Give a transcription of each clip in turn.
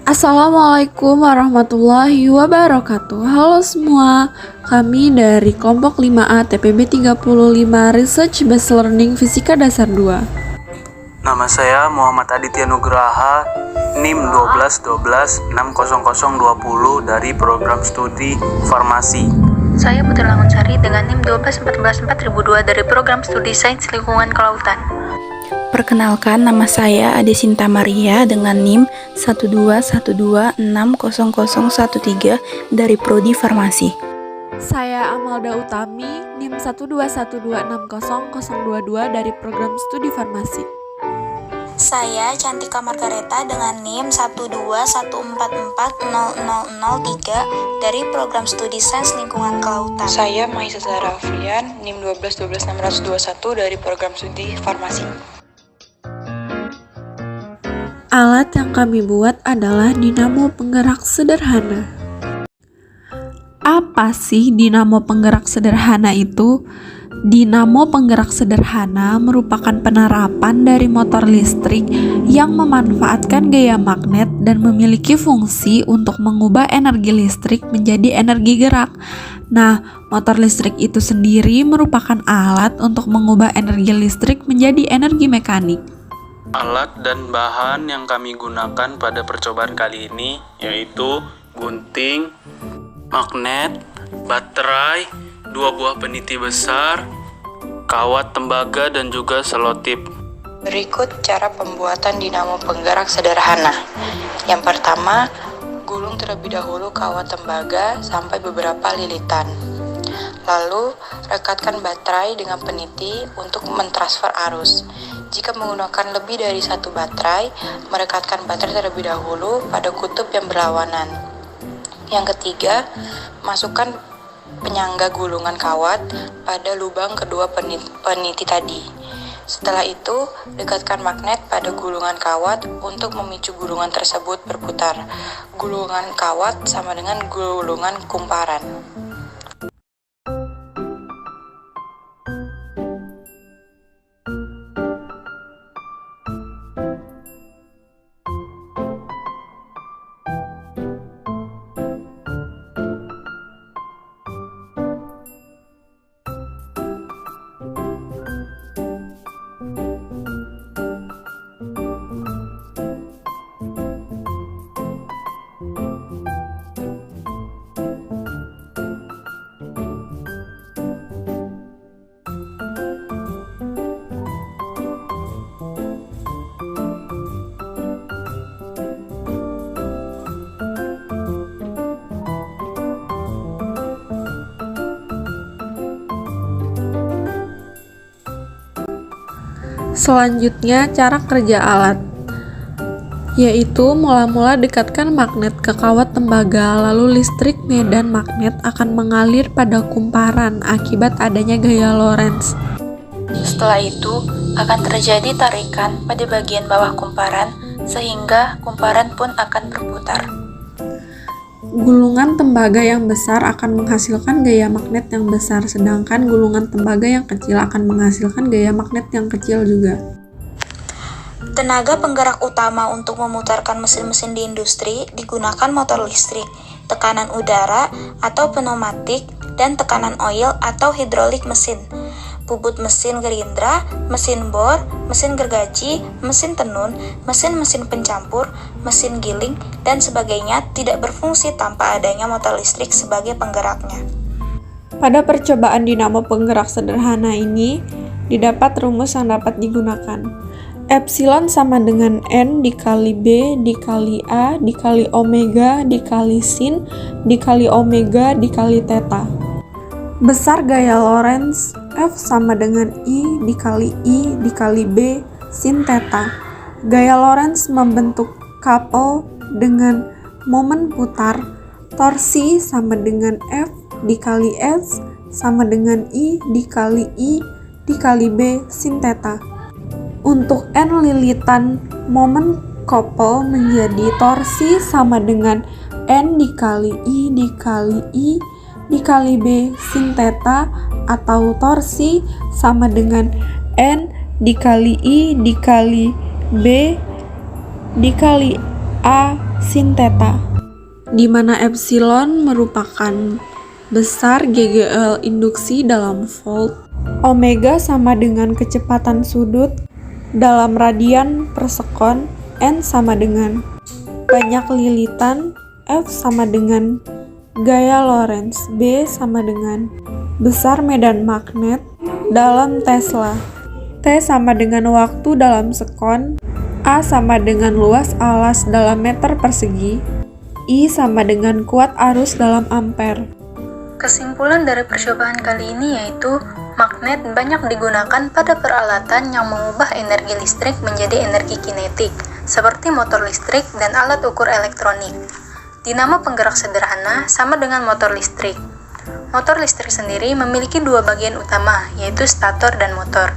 Assalamualaikum warahmatullahi wabarakatuh. Halo semua, kami dari kelompok 5A TPB 35 Research Based Learning Fisika Dasar 2. Nama saya Muhammad Aditya Nugraha, NIM 121260020 dari program studi farmasi. Saya Putri Langunsari dengan NIM 121444002 dari program studi sains lingkungan kelautan. Perkenalkan, nama saya Ade Sinta Maria dengan NIM 121260013 dari Prodi Farmasi. Saya Amalda Utami, NIM 121260022 dari program studi farmasi. Saya Cantika Margareta dengan NIM 121440003 dari program studi sains lingkungan kelautan. Saya Mahisa Zahra Afrian, NIM 1212621 dari program studi farmasi. Alat yang kami buat adalah dinamo penggerak sederhana. Apa sih dinamo penggerak sederhana itu? Dinamo penggerak sederhana merupakan penerapan dari motor listrik yang memanfaatkan gaya magnet dan memiliki fungsi untuk mengubah energi listrik menjadi energi gerak. Nah, motor listrik itu sendiri merupakan alat untuk mengubah energi listrik menjadi energi mekanik. Alat dan bahan yang kami gunakan pada percobaan kali ini yaitu gunting, magnet, baterai, 2 buah peniti besar, kawat tembaga, dan juga selotip. Berikut cara pembuatan dinamo penggerak sederhana. Yang pertama, gulung terlebih dahulu kawat tembaga sampai beberapa lilitan. Lalu, rekatkan baterai dengan peniti untuk mentransfer arus. Jika menggunakan lebih dari satu baterai, merekatkan baterai terlebih dahulu pada kutub yang berlawanan. Yang ketiga, masukkan penyangga gulungan kawat pada lubang kedua peniti tadi. Setelah itu, dekatkan magnet pada gulungan kawat untuk memicu gulungan tersebut berputar. Gulungan kawat sama dengan gulungan kumparan. Selanjutnya, cara kerja alat, yaitu mula-mula dekatkan magnet ke kawat tembaga, lalu listrik medan magnet akan mengalir pada kumparan akibat adanya gaya Lorentz. Setelah itu, akan terjadi tarikan pada bagian bawah kumparan sehingga kumparan pun akan berputar. Gulungan tembaga yang besar akan menghasilkan gaya magnet yang besar, sedangkan gulungan tembaga yang kecil akan menghasilkan gaya magnet yang kecil juga. Tenaga penggerak utama untuk memutarkan mesin-mesin di industri digunakan motor listrik, tekanan udara atau pneumatik, dan tekanan oil atau hidrolik mesin. Bubut mesin gerindra, mesin bor, mesin gergaji, mesin tenun, mesin-mesin pencampur, mesin giling, dan sebagainya tidak berfungsi tanpa adanya motor listrik sebagai penggeraknya. Pada percobaan dinamo penggerak sederhana ini, didapat rumus yang dapat digunakan. Epsilon sama dengan N dikali B dikali A dikali Omega dikali sin dikali Omega dikali Theta. Besar gaya Lorentz F sama dengan I dikali B sin Theta. Gaya Lorentz membentuk couple dengan momen putar. Torsi sama dengan F dikali S sama dengan I dikali B sin Theta. Untuk N lilitan, momen couple menjadi torsi sama dengan N dikali I dikali B sin Theta, atau torsi sama dengan N dikali I dikali B dikali A sin theta, di mana epsilon merupakan besar GGL induksi dalam volt, omega sama dengan kecepatan sudut dalam radian per sekon, n sama dengan banyak lilitan, F sama dengan gaya Lorentz, B sama dengan besar medan magnet dalam Tesla, T sama dengan waktu dalam sekon, A sama dengan luas alas dalam meter persegi, I sama dengan kuat arus dalam ampere. Kesimpulan dari percobaan kali ini yaitu magnet banyak digunakan pada peralatan yang mengubah energi listrik menjadi energi kinetik, seperti motor listrik dan alat ukur elektronik. Dinamo penggerak sederhana sama dengan motor listrik. Motor listrik sendiri memiliki dua bagian utama, yaitu stator dan motor.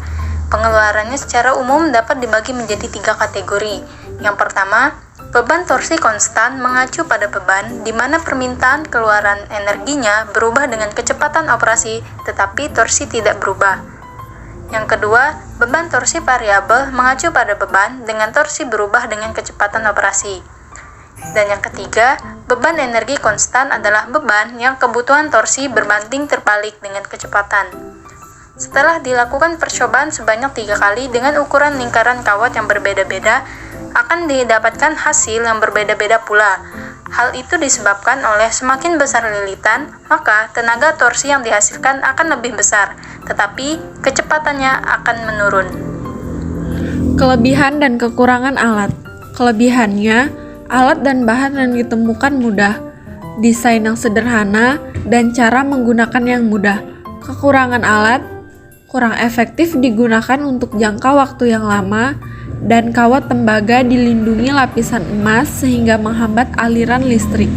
Pengeluarannya secara umum dapat dibagi menjadi 3 kategori. Yang pertama, beban torsi konstan mengacu pada beban, di mana permintaan keluaran energinya berubah dengan kecepatan operasi, tetapi torsi tidak berubah. Yang kedua, beban torsi variabel mengacu pada beban, dengan torsi berubah dengan kecepatan operasi. Dan yang ketiga, beban energi konstan adalah beban yang kebutuhan torsi berbanding terbalik dengan kecepatan. Setelah dilakukan percobaan sebanyak 3 kali dengan ukuran lingkaran kawat yang berbeda-beda, akan didapatkan hasil yang berbeda-beda pula. Hal itu disebabkan oleh semakin besar lilitan, maka tenaga torsi yang dihasilkan akan lebih besar, tetapi kecepatannya akan menurun. Kelebihan dan kekurangan alat. Kelebihannya, alat dan bahan yang ditemukan mudah, desain yang sederhana, dan cara menggunakan yang mudah. Kekurangan alat, kurang efektif digunakan untuk jangka waktu yang lama, dan kawat tembaga dilindungi lapisan emas sehingga menghambat aliran listrik.